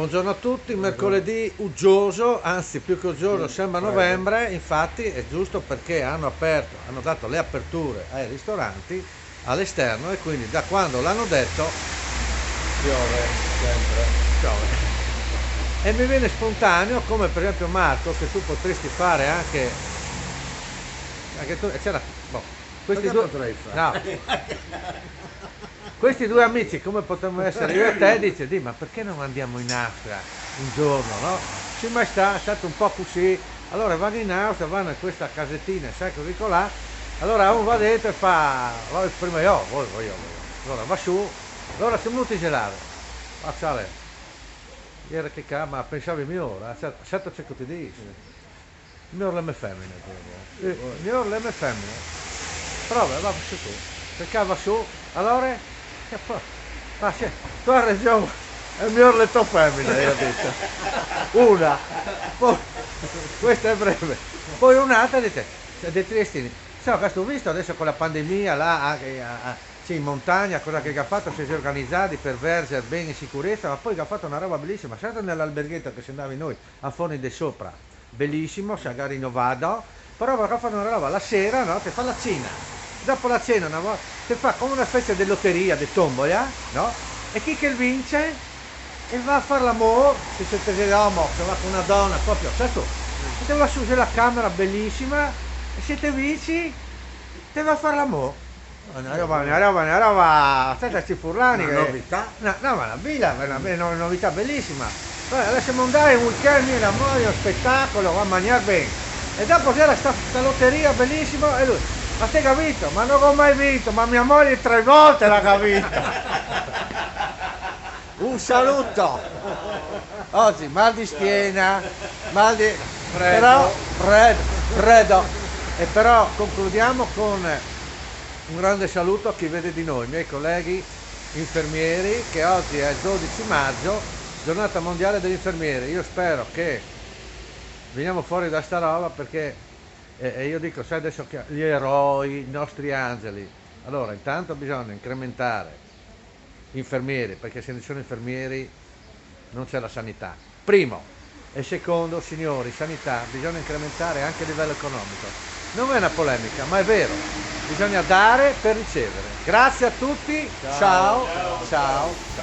Buongiorno a tutti, mercoledì uggioso, anzi più che uggioso sembra novembre, infatti è giusto perché hanno aperto, hanno dato le aperture ai ristoranti all'esterno e quindi da quando l'hanno detto Piove sempre. piove. E mi viene spontaneo, come per esempio Marco, che tu potresti fare anche tu, c'era, boh, questi Cosa due, potrei fare? no, questi due amici come potremmo essere io e te, dice, ma perché non andiamo in Austria un giorno, no? Sì, ma è stato un po' così, allora vanno in Austria, vanno in questa casettina, sai così colà, allora uno va dentro e fa, prima io, voglio, allora va su, allora siamo venuti gelati, facciale, ieri che ma pensavi migliore, certo c'è che ti dici. Miglior le femmine, miglior le femmine, prova, va su tu, perché va su, allora, che fa? Ma se, tu hai ragione, è il miglior le tue femmine, io ho detto, una, poi, questa è breve, poi un'altra dite, dei triestini, so che ho visto adesso con la pandemia là, sì, in montagna, cosa che ha fatto, si è organizzati per vergere bene in sicurezza, ma poi ha fatto una roba bellissima, certo nell'alberghetto che si andavi noi a Forni di Sopra, bellissimo, se magari non vado, però ha fatto una roba, la sera, no, ti fa la cena, dopo la cena una volta, ti fa come una specie di lotteria, di tombola, no? E chi che vince e va a fare l'amore, se siete uomo, se va con una donna, proprio, certo, e te va su, c'è la camera bellissima, e se te vinci, te va a fare l'amore. Una roba, aspetta, ci furlani. Una novità? No, ma una villa, una novità bellissima. Allora, lasciamo andare un weekend, mia moglie, un spettacolo, va a mangiare bene. E dopo c'era sta lotteria bellissima e lui, ma te capito? Ma non ho mai vinto, ma mia moglie 3 volte l'ha capito. Un saluto. Oggi mal di schiena, mal di Freddo. freddo. E però concludiamo con un grande saluto a chi vede di noi, miei colleghi infermieri, che oggi è il 12 maggio, giornata mondiale degli infermieri. Io spero che veniamo fuori da sta roba perché io dico, sai adesso che gli eroi, i nostri angeli, allora intanto bisogna incrementare infermieri, perché se non ci sono infermieri non c'è la sanità. Primo. E secondo, signori, sanità, bisogna incrementare anche a livello economico. Non è una polemica, ma è vero. Bisogna dare per ricevere. Grazie a tutti. Ciao. Ciao.